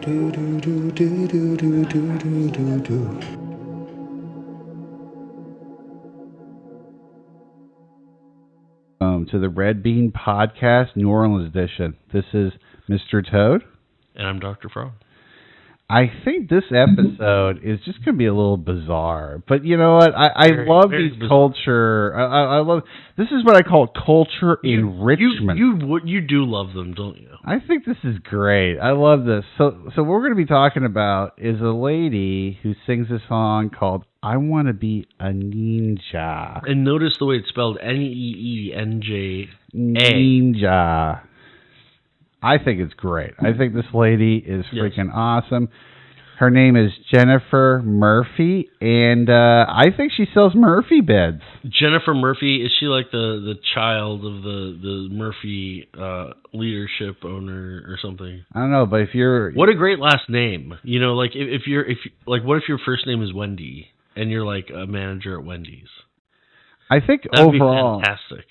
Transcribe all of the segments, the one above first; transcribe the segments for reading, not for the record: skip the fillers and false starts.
Do do do do do do do do do do. To the Red Bean Podcast, New Orleans edition. This is Mr. Toad. And I'm Dr. Frog. I think this episode is just going to be a little bizarre. But you know what? I love these culture. I love... This is what I call culture enrichment. You do love them, don't you? I think this is great. I love this. So what we're going to be talking about is a lady who sings a song called I Want to Be a Neenja. And notice the way it's spelled, Neenja. Neenja. I think it's great. I think this lady is freaking awesome. Her name is Jennifer Murphy, and I think she sells Murphy beds. Jennifer Murphy, is she like the child of the Murphy leadership owner or something? I don't know, but if you're... What a great last name. You know, like if what if your first name is Wendy and you're like a manager at Wendy's? I think that'd overall, be fantastic.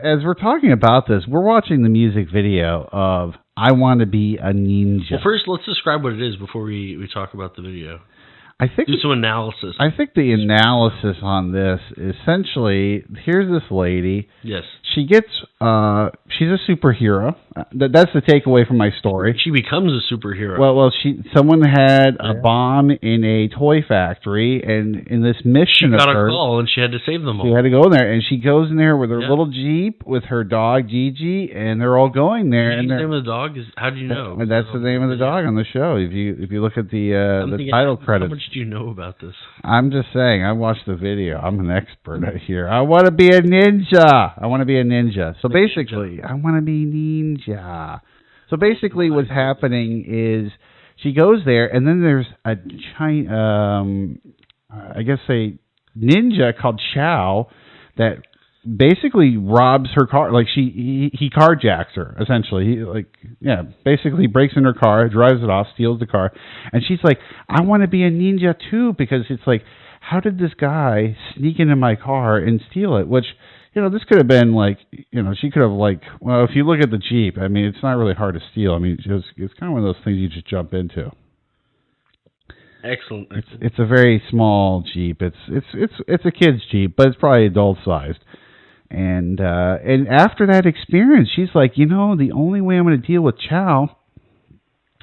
As we're talking about this, we're watching the music video of I Want to Be a Neenja. Well, first, let's describe what it is before we talk about the video. I think do some analysis. I think the analysis on this, essentially, here's this lady. Yes. She gets, she's a superhero. That's the takeaway from my story. She becomes a superhero. Well, someone had a bomb in a toy factory, and in this mission of hers, she got a call, and she had to save them all. She had to go in there, and she goes in there with her little Jeep with her dog, Gigi, and they're all going there. The name of the dog is, how do you know? That's the name of the dog on the show. If you look at the title credits. How much do you know about this? I'm just saying, I watched the video. I'm an expert here. I want to be a ninja. I want to be a ninja. So basically, I want to be Neenja. So basically, what's happening is she goes there, and then there's a ninja called Chow that basically robs her car. Like he carjacks her, essentially. He basically breaks in her car, drives it off, steals the car, and she's like, I want to be a ninja too, because it's like, how did this guy sneak into my car and steal it? Which, this could have been she could have if you look at the Jeep, I mean, it's not really hard to steal. I mean, it's kind of one of those things you just jump into. Excellent. It's a very small Jeep. It's a kid's Jeep, but it's probably adult sized. And after that experience, she's like, the only way I'm going to deal with Chow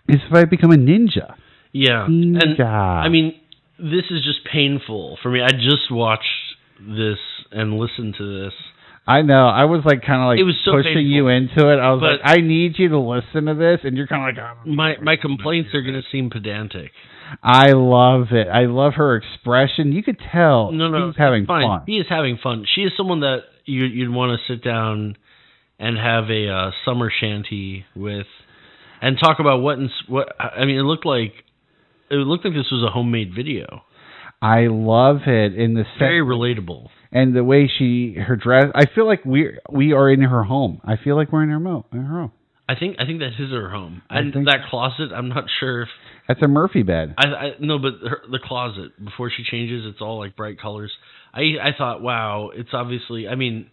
is if I become a ninja. Yeah. Ninja. And, I mean, this is just painful for me. I just watched this and listened to this. I know. I was kind of it was so pushing painful. you into it. I was like, I need you to listen to this, and you're kind of like, my complaints are going to seem pedantic. I love it. I love her expression. You could tell he's having fun. He is having fun. She is someone that you'd want to sit down and have a summer shanty with, and talk about what. I mean, it looked like this was a homemade video. I love it in the very relatable, and the way her dress. I feel like we are in her home. I feel like we're in her home. I think that is her home. And that closet, I'm not sure if that's a Murphy bed. No, but the closet before she changes, it's all like bright colors. I thought, wow, it's obviously. I mean,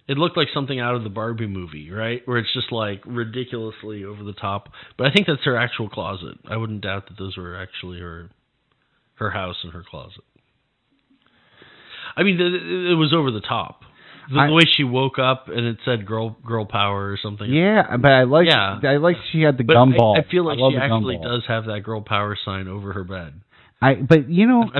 it looked like something out of the Barbie movie, right? Where it's just like ridiculously over the top. But I think that's her actual closet. I wouldn't doubt that those were actually her house and her closet. I mean, it was over the top. The way she woke up and it said "girl power" or something. Yeah, but I like she had the gumball. I feel like she actually does have that "girl power" sign over her bed. I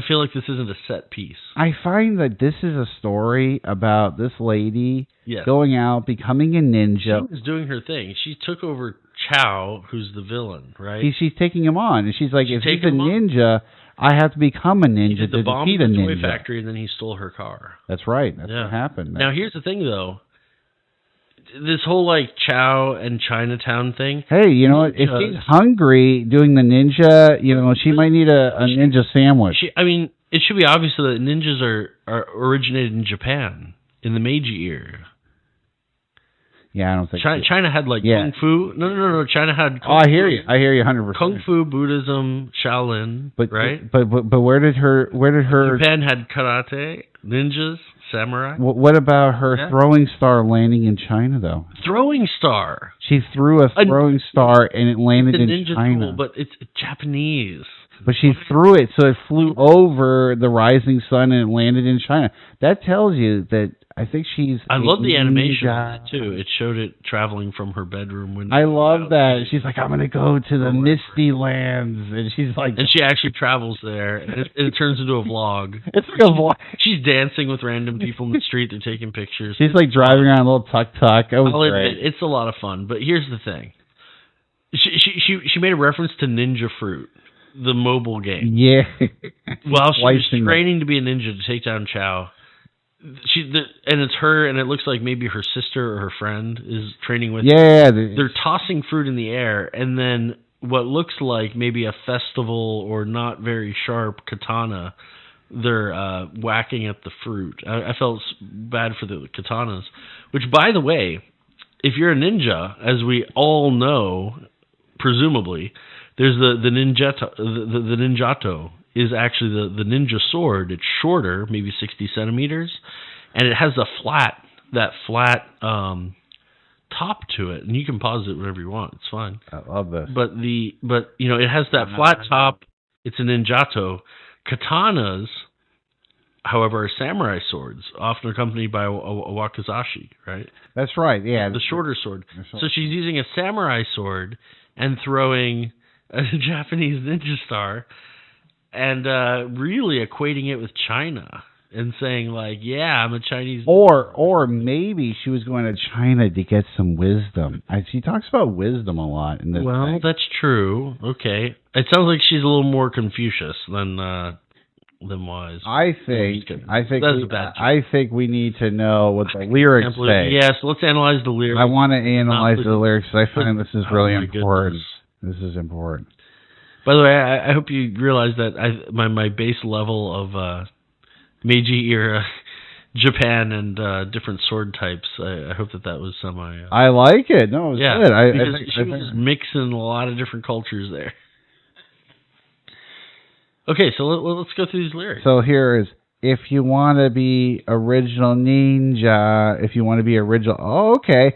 feel like this isn't a set piece. I find that this is a story about this lady going out, becoming a ninja. She was doing her thing. She took over Chow, who's the villain, right? She's taking him on, and she's like, if he's a ninja, I have to become a ninja to defeat a ninja. The toy factory, and then he stole her car. That's right. That's what happened. Now, here's the thing, though. This whole, Chow and Chinatown thing. Hey, you know what? If she's hungry doing the ninja, she might need a ninja sandwich. It should be obvious that ninjas are originated in Japan in the Meiji era. Yeah, I don't think China had Kung Fu. No. China had. Kung Fu. I hear you 100%. Kung Fu, Buddhism, Shaolin, right? But where did her? Japan had karate, ninjas, samurai. What about her throwing star landing in China, though? Throwing star. She threw a throwing star and it landed in ninja China. tool, but it's Japanese. But she threw it so it flew over the rising sun and it landed in China. That tells you that I think she's. I love the animation of it too. It showed it traveling from her bedroom window. I love that. She's like, I'm gonna go to the misty lands, and she's like, and she actually travels there, and it turns into a vlog. It's like a vlog. She's dancing with random people in the street. They're taking pictures. She's like driving around a little tuk-tuk. I'll admit, it's a lot of fun. But here's the thing. She made a reference to Ninja Fruit, the mobile game. Yeah. While she was training to be a ninja to take down Chow. And it's her, and it looks like maybe her sister or her friend is training with her. Yeah. They're tossing fruit in the air, and then what looks like maybe a festival or not very sharp katana, they're whacking at the fruit. I felt bad for the katanas, which, by the way, if you're a ninja, as we all know, presumably, there's the ninjato is actually the ninja sword. It's shorter, maybe 60 centimeters, and it has that flat top to it, and you can pause it whenever you want. It's fine. I love this. But it has that flat top. It's a ninjato. Katanas, however, are samurai swords, often accompanied by a wakizashi, right? That's right, yeah. The shorter sword. So she's using a samurai sword and throwing a Japanese ninja star and really equating it with China and saying, like, yeah, I'm a Chinese... Or maybe she was going to China to get some wisdom. She talks about wisdom a lot in this thing. That's true. Okay. It sounds like she's a little more Confucius than wise. I think we need to know what the lyrics say. Yes, let's analyze the lyrics. I want to analyze the lyrics because I find this is really important. This is important. By the way, I hope you realize that my base level of Meiji era Japan and different sword types. I hope that was semi. I like it. No, it was good. I think she was mixing a lot of different cultures there. Okay, so let's go through these lyrics. So here is, if you want to be original ninja, if you want to be original, okay.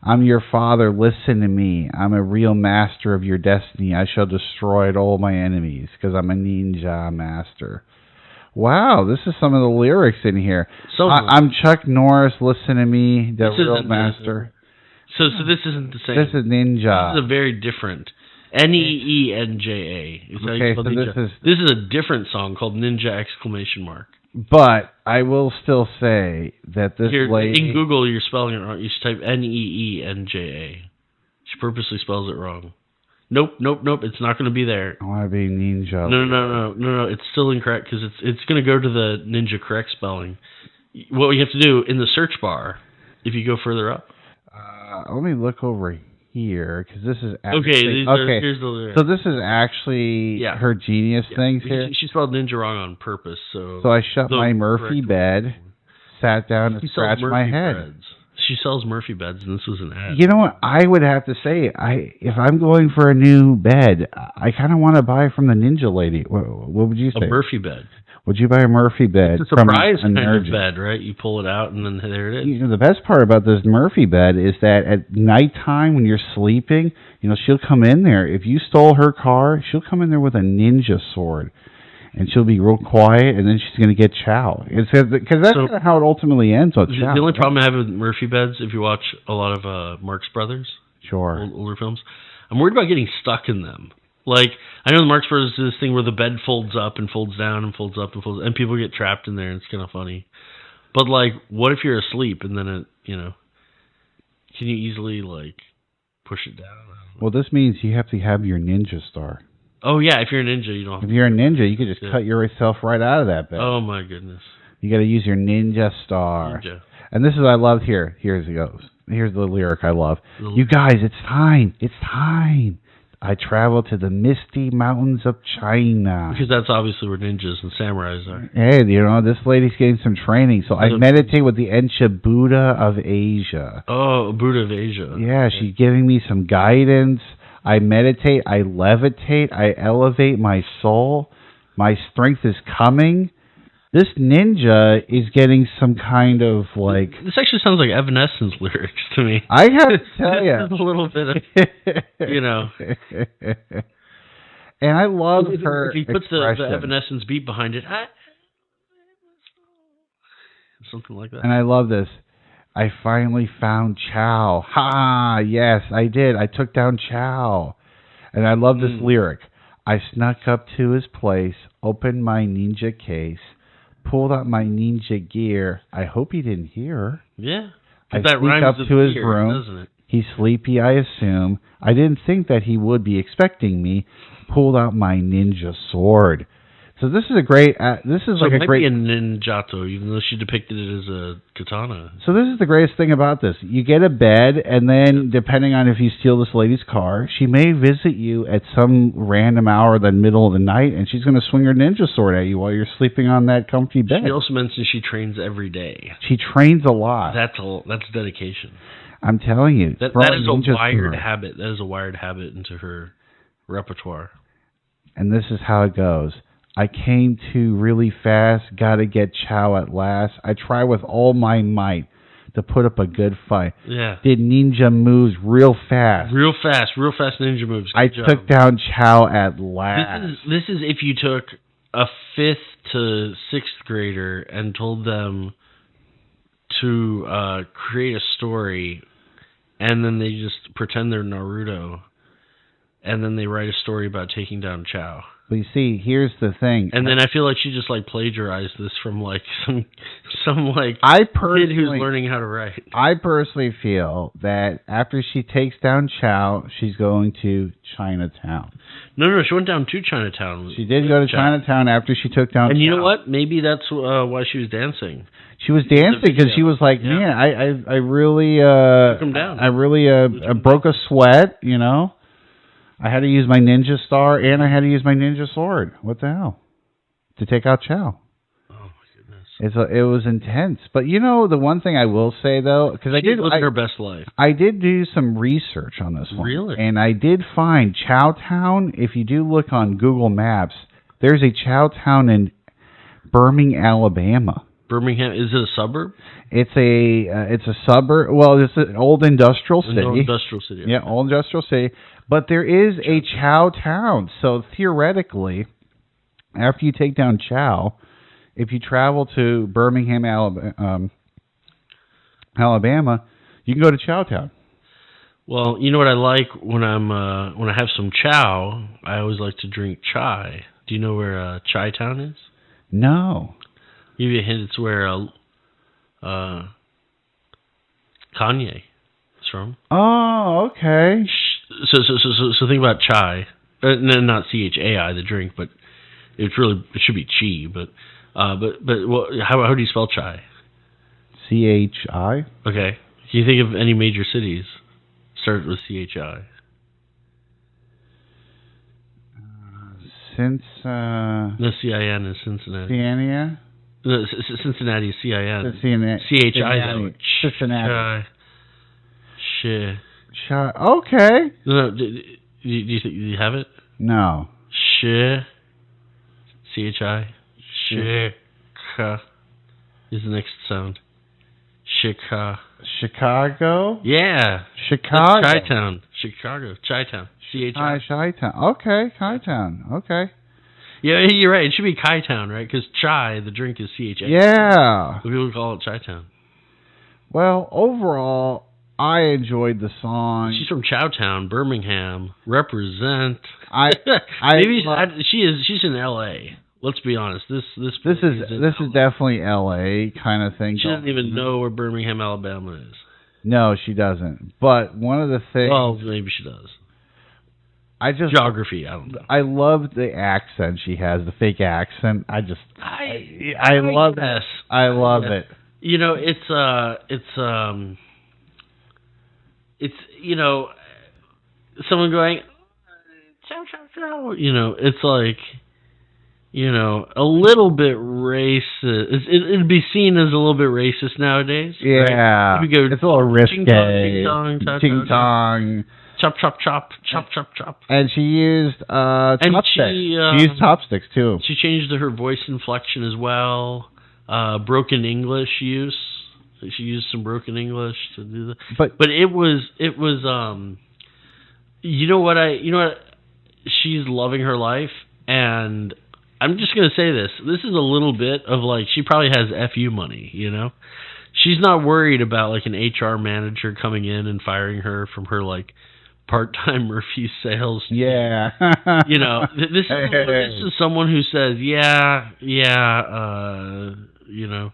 I'm your father, listen to me. I'm a real master of your destiny. I shall destroy all my enemies because I'm a ninja master. Wow, this is some of the lyrics in here. So I'm Chuck Norris, listen to me, the real master. So this isn't the same. This is ninja. This is a very different... Neenja. Okay, so this is a different song called Ninja ! But I will still say that this lady... In Google, you're spelling it wrong. You should type Neenja. She purposely spells it wrong. Nope. It's not going to be there. I want to be ninja. No. It's still incorrect because it's going to go to the ninja correct spelling. What you have to do in the search bar, if you go further up. Let me look over here because this is actually... Here's the lyrics. So this is actually her genius things here. She spelled ninja wrong on purpose. So I shut my Murphy bed, sat down and scratched my head. Breads. She sells Murphy beds, and this was an ad. You know what? I would have to say, if I'm going for a new bed, I kind of want to buy from the Ninja lady. What would you say? A Murphy bed. Would you buy a Murphy bed? It's a surprise kind of bed, right? You pull it out, and then there it is. You know, the best part about this Murphy bed is that at nighttime when you're sleeping, she'll come in there. If you stole her car, she'll come in there with a ninja sword. And she'll be real quiet, and then she's going to get Chow. Because that's how it ultimately ends with Chow. The only problem I have with Murphy beds, if you watch a lot of Marx Brothers, older films, I'm worried about getting stuck in them. Like, I know the Marx Brothers do this thing where the bed folds up and folds down and folds up and folds, and people get trapped in there, and it's kind of funny. But, like, what if you're asleep, and then it, can you easily, like, push it down? Well, this means you have to have your ninja star. Oh, yeah, if you're a ninja, you don't have If you're a ninja, you can just cut yourself right out of that bed. Oh, my goodness. You got to use your ninja star. Ninja. And this is what I love here. Here it goes. Here's the lyric I love. You guys, it's time. It's time. I travel to the misty mountains of China. Because that's obviously where ninjas and samurais are. Hey, this lady's getting some training. So I meditate with the ancient Buddha of Asia. Oh, Buddha of Asia. Yeah, she's giving me some guidance. I meditate, I levitate, I elevate my soul. My strength is coming. This ninja is getting some kind of like. This actually sounds like Evanescence lyrics to me. I have to tell you, a little bit of, you know. And I love her. If he puts the Evanescence beat behind it, something like that. And I love this. I finally found Chow. Ha! Yes, I did. I took down Chow. And I love this lyric. I snuck up to his place, opened my ninja case, pulled out my ninja gear. I hope he didn't hear. Yeah. I that sneak rhymes up with to his gear, room. doesn't it? He's sleepy, I assume. I didn't think that he would be expecting me. Pulled out my ninja sword. So this is a great. This is so like it a might great. be a ninjato, even though she depicted it as a katana. So this is the greatest thing about this. You get a bed, and then depending on if you steal this lady's car, she may visit you at some random hour, the middle of the night, and she's going to swing her ninja sword at you while you're sleeping on that comfy bed. She also mentioned she trains every day. She trains a lot. That's dedication. I'm telling you. That is a wired habit. That is a wired habit into her repertoire. And this is how it goes. I came to really fast, gotta get Chow at last. I try with all my might to put up a good fight. Yeah. Did ninja moves real fast. Real fast ninja moves. Good job. Took down Chow at last. This is if you took a 5th to 6th grader and told them to create a story, and then they just pretend they're Naruto, and then they write a story about taking down Chow. Well, you see, here's the thing. And then I feel like she just like plagiarized this from like some like kid who's learning how to write. I personally feel that after she takes down Chow, she's going to Chinatown. No, she went down to Chinatown. She did go to Chinatown after she took down Chow. And you know what? Maybe that's why she was dancing. She was dancing because she was like, man, I really took him down. I really broke a sweat, you know. I had to use my ninja star and I had to use my ninja sword. What the hell? To take out Chow. Oh my goodness! It was intense, but you know the one thing I will say though, because I did live her best life. I did do some research on this one, really, and I did find Chowtown. If you do look on Google Maps, there's a Chowtown in Birmingham, Alabama. Birmingham, is it a suburb? It's a suburb. Well, it's an old industrial city. Old industrial city. Yeah, old industrial city. But there is a Chow Town. So theoretically, after you take down Chow, if you travel to Birmingham, Alabama, you can go to Chowtown. Well, you know what I like when I have some Chow, I always like to drink chai. Do you know where Chai Town is? No. Give you a hint. It's where Kanye is from. Oh, okay. So think about chai. No, not CHAI, the drink, but it should be chi. But well, how do you spell chai? CHI. Okay. Can you think of any major cities start with CHI? No, CIN is Cincinnati. Cincinnati. No, Cincinnati is CIN. CHI. Cincinnati. Shit. Okay. No, do you have it? No. CHI. Chica is the next sound. Chicago? Yeah. Chicago. Chi-town. Chicago. Chi-town. CHI. Chi-town. Okay. Chi-town. Okay. Yeah, you're right. It should be Chi-town, right? Because chai, the drink, is CHI. Yeah. So people call it Chi-town. Well, overall, I enjoyed the song. She's from Chowtown, Birmingham. Represent. She's in L.A. Let's be honest. This is definitely L.A. kind of thing. She doesn't even know where Birmingham, Alabama is. No, she doesn't. But one of the things. Well, maybe she does. Geography. I don't know. I love the accent she has, the fake accent. I love it. I love it. You know, it's you know, someone going, chow, chow, chow. You know, it's like, you know, a little bit racist. It'd be seen as a little bit racist nowadays. Yeah. Right? It's a little risque. Ting tong. Ting tong. Chop, chop, chop, chop, chop, chop. And she used chopsticks. She used chopsticks too. She changed her voice inflection as well. Broken English use. She used some broken English to do that. But it was you know what she's loving her life, and I'm just gonna say this. This is a little bit of like, she probably has FU money, you know? She's not worried about like an HR manager coming in and firing her from her like part-time Murphy sales. Yeah. You know, this is someone who says, you know,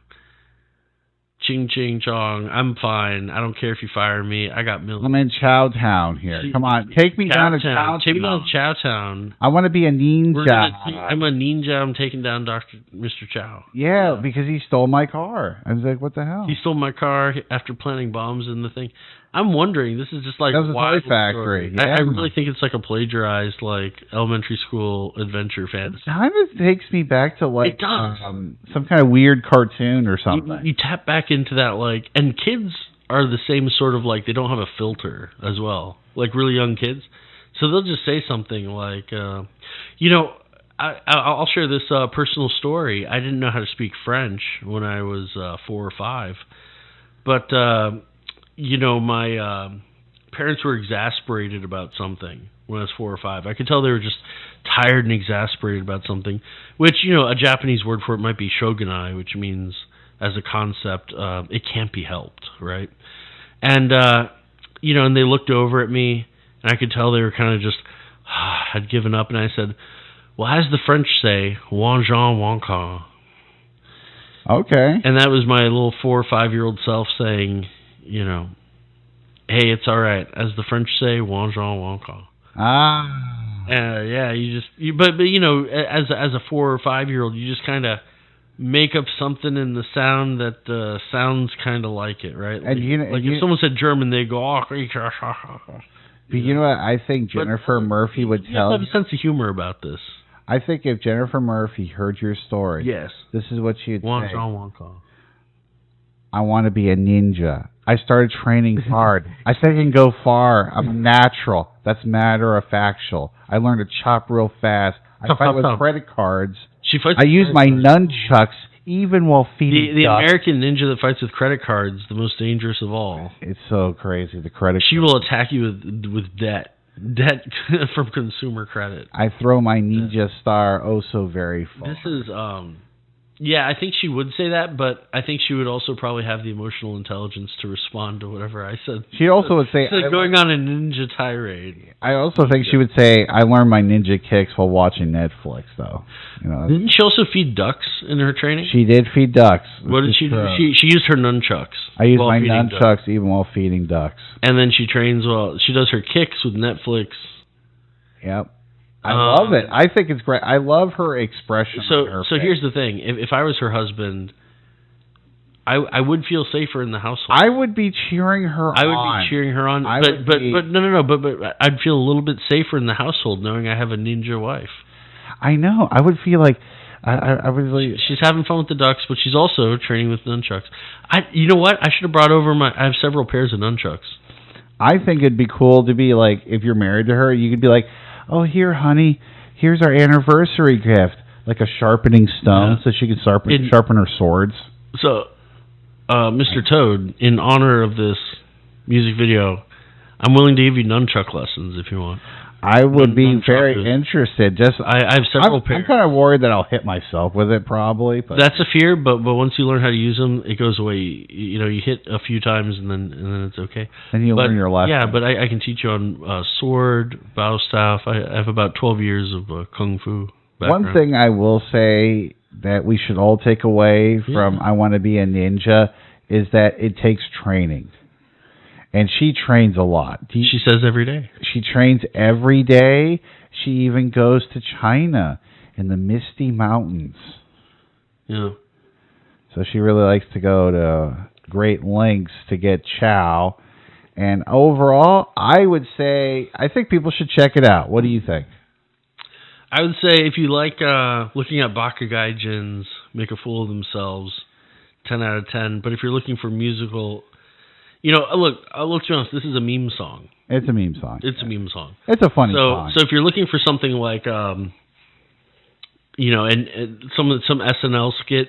ching ching chong, I'm fine. I don't care if you fire me. I got millions. I'm in Chowtown here. Come on, take me down to Chowtown. Take me down to Chowtown. I want to be a ninja. I'm a ninja. I'm taking down Mr. Chow. Yeah, because he stole my car. I was like, what the hell? He stole my car after planting bombs in the thing. I'm wondering, this is just like that was a toy factory. Yeah. I really think it's like a plagiarized like elementary school adventure fantasy. It kind of takes me back to like it does. Some kind of weird cartoon or something. You tap back into that, like, and kids are the same sort of like, they don't have a filter as well, like really young kids. So they'll just say something like, you know, I'll share this personal story. I didn't know how to speak French when I was 4 or 5, but you know, my parents were exasperated about something when I was 4 or 5. I could tell they were just tired and exasperated about something, which, you know, a Japanese word for it might be shogunai, which means, as a concept, it can't be helped, right? And, you know, and they looked over at me, and I could tell they were kind of just, had given up, and I said, well, as the French say, wan jean wan ka. Okay. And that was my little 4 or 5-year-old self saying, you know, hey, it's all right. As the French say, wan jean wan ka. Yeah, but you know, as a 4 or 5-year-old, you just kind of make up something in the sound that sounds kind of like it, right? And if someone said German, they go, oh, but you know what? I think Jennifer Murphy would tell. You have a sense of humor about this. I think if Jennifer Murphy heard your story, yes, this is what she'd say. Wan I want to be a ninja. I started training hard. I think I can go far. I'm natural. That's matter of factual. I learned to chop real fast. I fight with credit cards. I use my nunchucks even while feeding the American ninja that fights with credit cards, the most dangerous of all. It's so crazy. The credit. She will attack you with debt from consumer credit. I throw my ninja star oh so very far. This is yeah, I think she would say that, but I think she would also probably have the emotional intelligence to respond to whatever I said. She also would say, going on a ninja tirade. I also think she would say, I learned my ninja kicks while watching Netflix, though. You know, didn't she also feed ducks in her training? She did feed ducks. What did she do? She used her nunchucks. I use my nunchucks even while feeding ducks. And then she trains she does her kicks with Netflix. Yep. I love it. I think it's great. I love her expression. So here's the thing: if I was her husband, I would feel safer in the household. I would be cheering her on. I would be cheering her on. But I'd feel a little bit safer in the household knowing I have a ninja wife. I know. I would feel like I would really. She's having fun with the ducks, but she's also training with nunchucks. You know what? I should have brought over I have several pairs of nunchucks. I think it'd be cool to be like, if you're married to her, you could be like, oh, here, honey, here's our anniversary gift. Like a sharpening stone, so she can sharpen her swords. So, Mr. Toad, in honor of this music video, I'm willing to give you nunchuck lessons if you want. I would be very interested. I have several pairs. I'm kind of worried that I'll hit myself with it, probably. But that's a fear, but once you learn how to use them, it goes away. You know, you hit a few times and then it's okay. Then you learn your lesson. Yeah, but I can teach you on sword, bow staff. I have about 12 years of kung fu background. One thing I will say that we should all take away from I Want to Be a Ninja is that it takes training. And she trains a lot. She says every day. She trains every day. She even goes to China in the Misty Mountains. Yeah. So she really likes to go to great lengths to get chow. And overall, I would say, I think people should check it out. What do you think? I would say if you like looking at Bakugaijins make a fool of themselves, 10 out of 10. But if you're looking for musical... You know, look, let's be honest, this is a meme song. It's a meme song. It's a meme song. It's a funny song. So if you're looking for something like, and some SNL skit,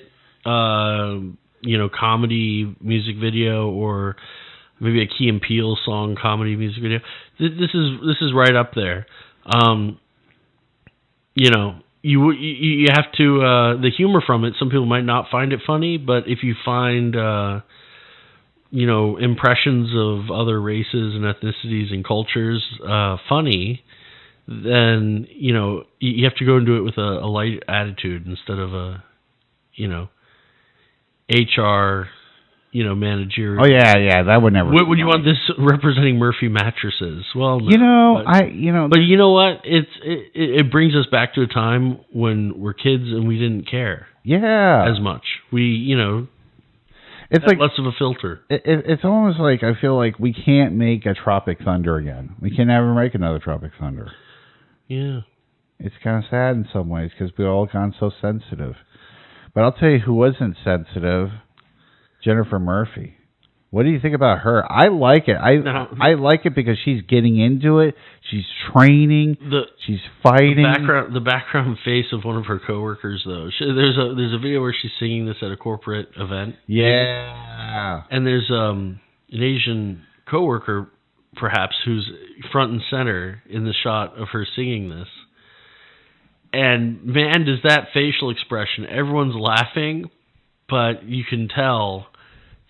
comedy music video, or maybe a Key and Peele song comedy music video, this is right up there. You have to the humor from it. Some people might not find it funny, but if you find impressions of other races and ethnicities and cultures funny, then you have to go into it with a light attitude instead of a HR managerial. Oh yeah, that would never. Would you want this representing Murphy mattresses? Well, no, but you know what? It brings us back to a time when we're kids and we didn't care. Yeah, as much. We it's like less of a filter. It's almost like I feel like we can't make a Tropic Thunder again. We can never make another Tropic Thunder. Yeah, it's kind of sad in some ways because we all gone so sensitive. But I'll tell you who wasn't sensitive. Jennifer Murphy. What do you think about her? I like it. I like it because she's getting into it. She's training. She's fighting. The background face of one of her coworkers, though. There's a video where she's singing this at a corporate event. Yeah. And there's an Asian coworker, perhaps, who's front and center in the shot of her singing this. And man, does that facial expression! Everyone's laughing, but you can tell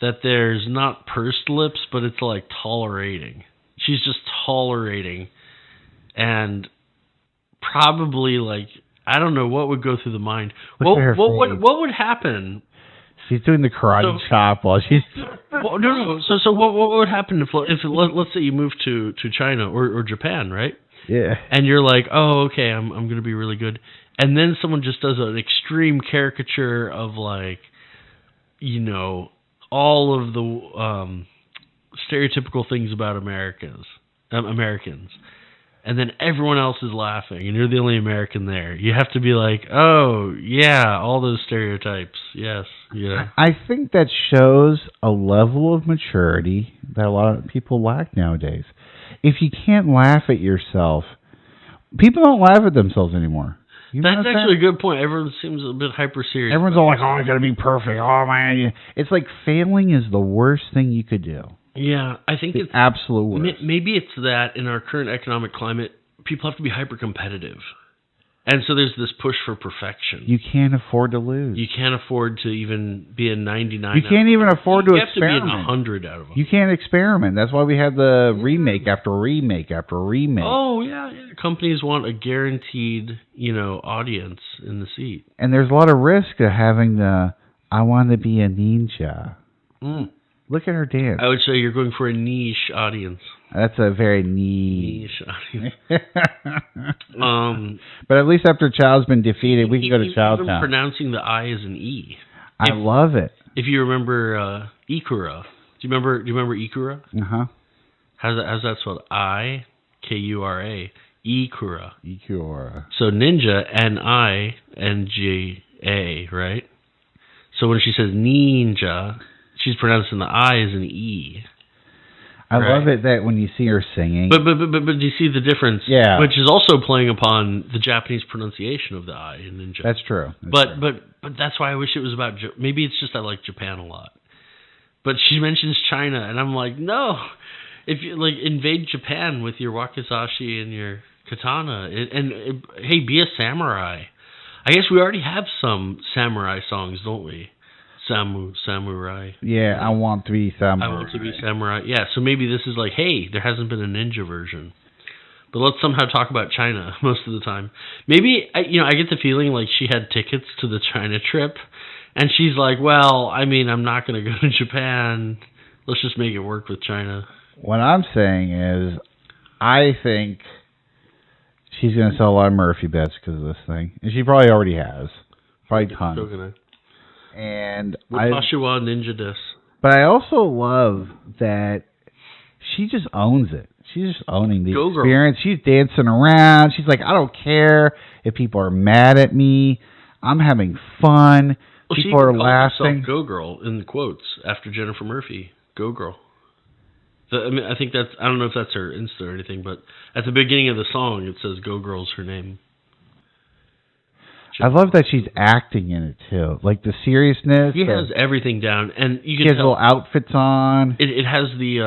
that there's not pursed lips, but it's like tolerating. She's just tolerating. And probably I don't know what would go through the mind. What would happen? She's doing the karate chop while she's... No. So what would happen if let's say you move to China or Japan, right? Yeah. And you're like, oh, okay, I'm going to be really good. And then someone just does an extreme caricature of all of the stereotypical things about Americans, and then everyone else is laughing, and you're the only American there. You have to be like, oh, yeah, all those stereotypes, yes, yeah. I think that shows a level of maturity that a lot of people lack nowadays. If you can't laugh at yourself, people don't laugh at themselves anymore. That's actually a good point. Everyone seems a bit hyper serious. Everyone's all like, "Oh, I got to be perfect." Oh man, it's like failing is the worst thing you could do. Yeah, I think it's absolute worst. Maybe it's that in our current economic climate, people have to be hyper competitive, and so there's this push for perfection. You can't afford to lose. You can't afford to even be a 99. You can't even afford to experiment. You have to be in 100 out of 100. You can't experiment. That's why we have the remake after remake after remake. Oh yeah. Companies want a guaranteed, audience in the seat. And there's a lot of risk to having I want to be a Neenja. Look at her dance. I would say you're going for a niche audience. That's a very niche audience. But at least after Chow's been defeated, we can go to Chow Town. Pronouncing the I as an E. I love it. If you remember Ikura. Do you remember Ikura? Uh-huh. How's that spelled? I-K-U-R-A. Ikura. Ikura. So Ninja, N-I-N-G-A, right? So when she says Neenja, she's pronouncing the I as an E. I love it that when you see her singing. But do you see the difference? Yeah. Which is also playing upon the Japanese pronunciation of the I in Ninja. That's true. But that's why I wish it was about... Maybe it's just I like Japan a lot. But she mentions China, and I'm like, no. If you invade Japan with your wakizashi and your katana, hey, be a samurai. I guess we already have some samurai songs, don't we? Samurai. Yeah, I want to be samurai. I want to be samurai. Yeah, so maybe this is hey, there hasn't been a ninja version. But let's somehow talk about China most of the time. Maybe, I get the feeling she had tickets to the China trip, and she's like, well, I'm not going to go to Japan. Let's just make it work with China. What I'm saying is, I think she's going to sell a lot of Murphy bets because of this thing. And she probably already has. Probably tons. Still gonna. And Tashiwa Ninja Dis. But I also love that she just owns it. She's just owning the experience. She's dancing around. She's like, I don't care if people are mad at me. I'm having fun. Well, people are laughing. Go Girl in the quotes after Jennifer Murphy. Go Girl. I mean, I think I don't know if that's her Insta or anything, but at the beginning of the song, it says "Go Girl's" her name. I love that she's acting in it too, like the seriousness. She has everything down, and you can she has tell little outfits on. it has the,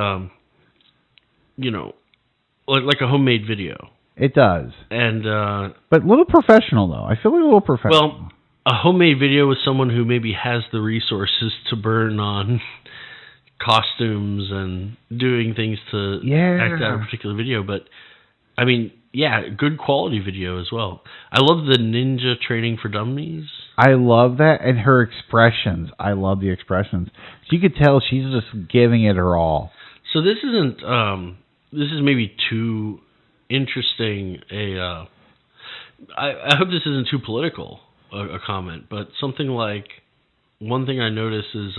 like a homemade video. It does, and but a little professional though. I feel like a little professional. Well, a homemade video with someone who maybe has the resources to burn on costumes and doing things to act out a particular video, but I mean, yeah, good quality video as well. I love the Neenja training for dummies. I love that, and her expressions. I love the expressions. You could tell she's just giving it her all. So this isn't. This is maybe too interesting. I hope this isn't too political a comment, but something like one thing I notice is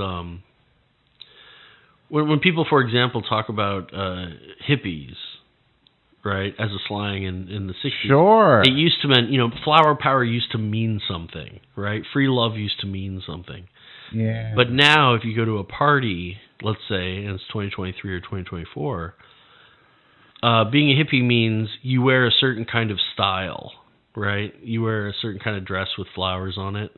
when people, for example, talk about hippies. Right, as a slang in the 60s. Sure. It used to mean, flower power used to mean something, right? Free love used to mean something. Yeah. But now, if you go to a party, let's say, and it's 2023 or 2024, being a hippie means you wear a certain kind of style, right? You wear a certain kind of dress with flowers on it,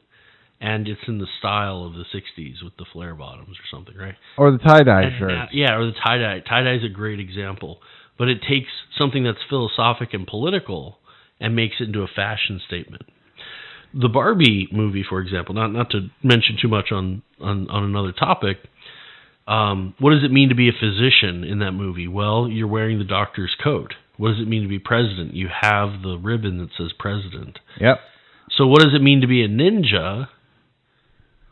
and it's in the style of the 60s with the flare bottoms or something, right? Or the tie-dye shirt. Or the tie-dye. Tie-dye is a great example. But it takes something that's philosophic and political and makes it into a fashion statement. The Barbie movie, for example, not to mention too much on another topic, what does it mean to be a physician in that movie? Well, you're wearing the doctor's coat. What does it mean to be president? You have the ribbon that says president. Yep. So what does it mean to be a ninja?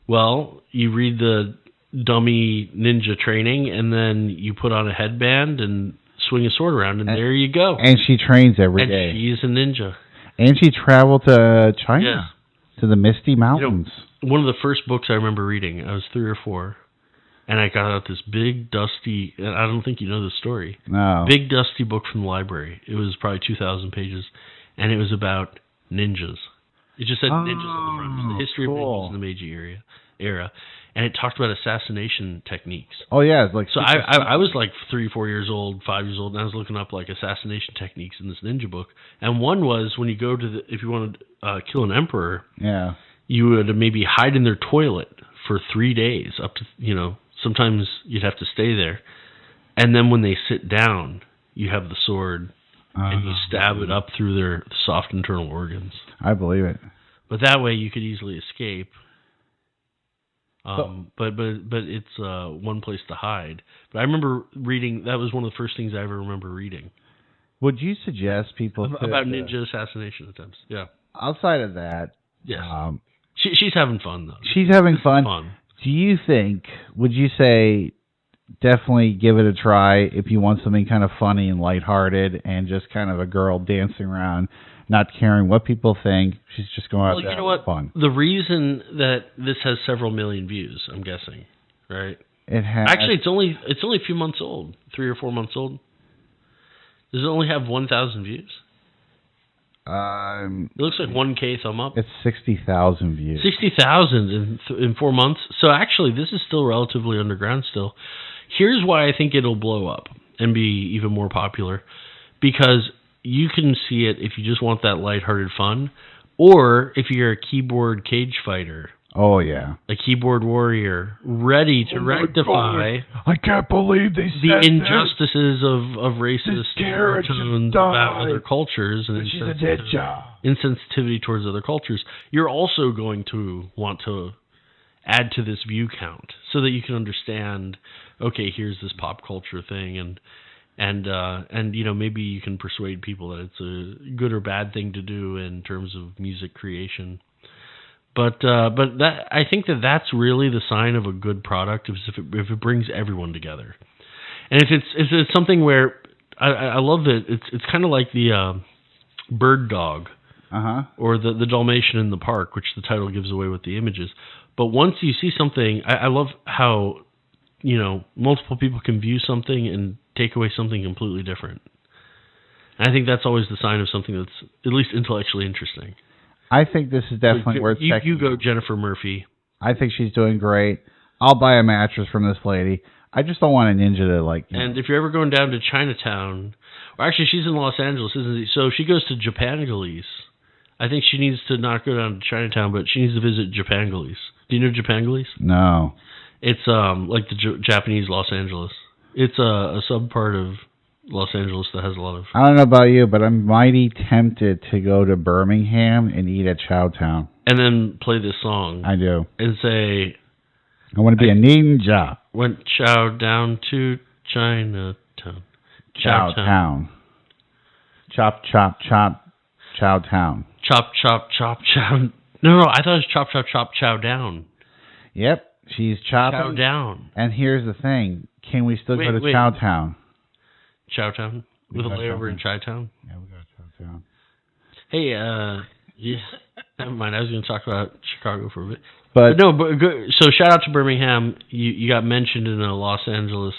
Well, you read the dummy ninja training, and then you put on a headband and swing a sword around, and there you go. And she trains every day. And she's a ninja. And she traveled to China, to the Misty Mountains. One of the first books I remember reading, I was 3 or 4, and I got out this big, dusty, and I don't think you know the story. No. Big, dusty book from the library. It was probably 2,000 pages, and it was about ninjas. It just said ninjas on the front. It was the history of ninjas in the Meiji era. And it talked about assassination techniques. Oh, yeah. Like so I was like 3, 4 years old, 5 years old, and I was looking up like assassination techniques in this ninja book. And one was when you go to if you want to kill an emperor, you would maybe hide in their toilet for 3 days, up to, sometimes you'd have to stay there. And then when they sit down, you have the sword and you stab it up through their soft internal organs. I believe it. But that way you could easily escape. But it's one place to hide. But I remember reading, that was one of the first things I ever remember reading. Would you suggest people about ninja assassination attempts? Yeah. Outside of that, yes. She's having fun though. She's having fun. Do you think? Would you say definitely give it a try if you want something kind of funny and lighthearted and just kind of a girl dancing around, not caring what people think? She's just going out there you know what? Fun. The reason that this has several million views, I'm guessing, right? It has. Actually, it's only a few months old, 3 or 4 months old. Does it only have 1,000 views? It looks like 1K thumb up. It's 60,000 views. 60,000 in 4 months. So actually, this is still relatively underground still. Here's why I think it'll blow up and be even more popular. Because you can see it if you just want that lighthearted fun, or if you're a keyboard cage fighter. Oh, yeah. A keyboard warrior ready to rectify I can't believe they said the injustices of racist tones about other cultures and insensitivity towards other cultures. You're also going to want to add to this view count so that you can understand, okay, here's this pop culture thing, and maybe you can persuade people that it's a good or bad thing to do in terms of music creation. But that, I think that's really the sign of a good product, if it brings everyone together, and if it's something where I love that it's kind of like the bird dog, or the Dalmatian in the park, which the title gives away with the images. But once you see something, I love how multiple people can view something and take away something completely different. And I think that's always the sign of something that's at least intellectually interesting. I think this is definitely worth checking. You go, Jennifer Murphy. I think she's doing great. I'll buy a mattress from this lady. I just don't want a ninja to like. And if you're ever going down to Chinatown, or actually she's in Los Angeles, isn't she? So if she goes to Japangalese, I think she needs to not go down to Chinatown, but she needs to visit Japangalese. Do you know Japangalese? No. It's like the Japanese Los Angeles. It's a sub part of Los Angeles that has a lot of. I don't know about you, but I'm mighty tempted to go to Birmingham and eat at Chowtown. And then play this song. I do. And say, I want to be a ninja. Went chow down to Chinatown. Chowtown. Chop, chop, chop. Chowtown. Chop, chop, chop, chow. No, I thought it was chop, chop, chop, chow down. Yep, she's chopping. Chow down. And here's the thing: can we still go to Chowtown? Chowtown with a layover in Chi-Town. Yeah, we got Chowtown. Hey, yeah, never mind. I was going to talk about Chicago for a bit, but no. But so shout out to Birmingham. You got mentioned in a Los Angeles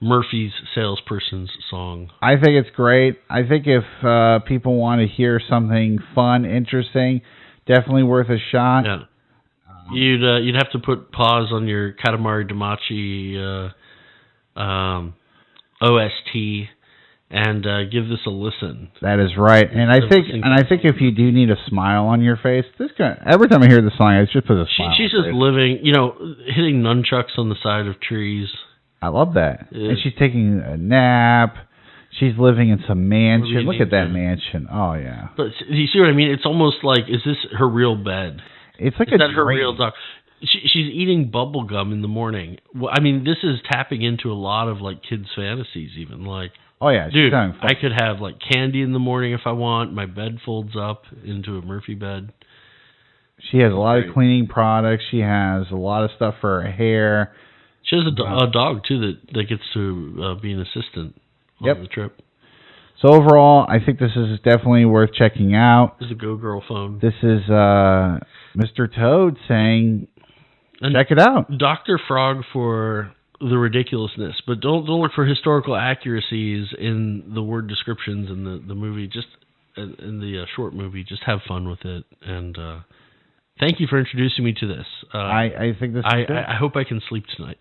Murphy's salesperson's song. I think it's great. I think if people want to hear something fun, interesting, definitely worth a shot. Yeah. You'd have to put pause on your Katamari Damacy OST and give this a listen. That is right, and I think if you do need a smile on your face, every time I hear the song, it just puts a smile. She's just living, hitting nunchucks on the side of trees. I love that, and she's taking a nap. She's living in some mansion. Look at that mansion. Oh yeah. But you see what I mean? It's almost like, is this her real bed? It's like is that her real dog? She's eating bubble gum in the morning. Well, I mean, this is tapping into a lot of like kids' fantasies, even like. Oh yeah, dude, I could have like candy in the morning if I want. My bed folds up into a Murphy bed. She has a lot of cleaning products. She has a lot of stuff for her hair. She has a dog too that gets to be an assistant on the trip. So overall, I think this is definitely worth checking out. This is a Go Girl phone. This is Mr. Toad saying, check it out. Dr. Frog for the ridiculousness, but don't look for historical accuracies in the word descriptions in the movie. Just in the short movie, just have fun with it. And thank you for introducing me to this. I think this. I hope I can sleep tonight.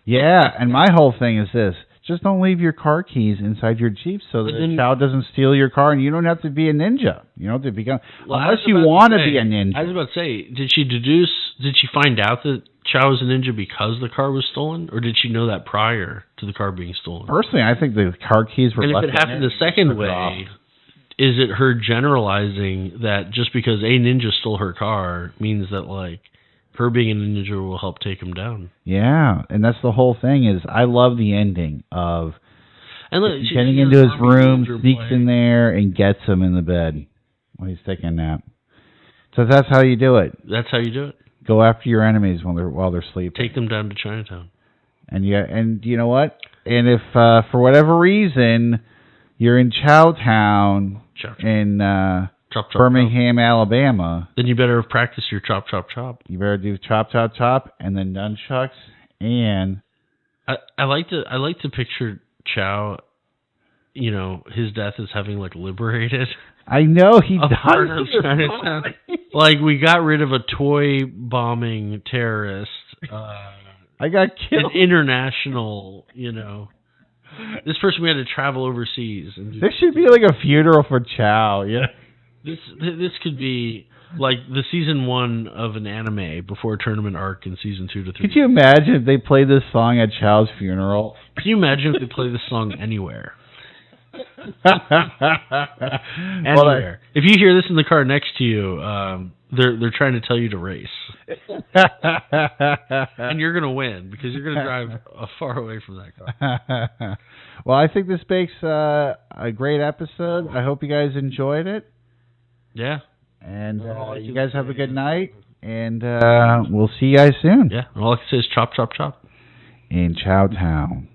Yeah, and my whole thing is this: just don't leave your car keys inside your Jeep so that the child doesn't steal your car, and you don't have to be a ninja. You don't have to become unless you want to be a ninja. I was about to say, did she find out that Chow was a ninja because the car was stolen, or did she know that prior to the car being stolen? Personally, I think the car keys were. And if it happened the second way, is it her generalizing that just because a ninja stole her car means that like her being a ninja will help take him down? Yeah, and that's the whole thing. Is I love the ending of getting into his room, sneaks in there, and gets him in the bed while he's taking a nap. So that's how you do it. That's how you do it. Go after your enemies while they're sleeping. Take them down to Chinatown. And you know what? And if for whatever reason you're in Chowtown in Birmingham, Alabama, then you better practice your chop, chop, chop. You better do chop, chop, chop, and then nunchucks. And I like to picture Chow. His death is having like liberated. I know he died. Like we got rid of a toy bombing terrorist. I got killed. An international, This person we had to travel overseas. And there should be like a funeral for Chow. Yeah. This could be like the season 1 of an anime before tournament arc in season 2 to 3. Could you imagine if they played this song at Chow's funeral? Can you imagine if they play this song anywhere? Anywhere. If you hear this in the car next to you, they're trying to tell you to race, and you're gonna win because you're gonna drive far away from that car. Well, I think this makes a great episode. I hope you guys enjoyed it. Yeah, and you guys have a good night, and we'll see you guys soon. Yeah, all I can say is chop, chop, chop in Chowtown.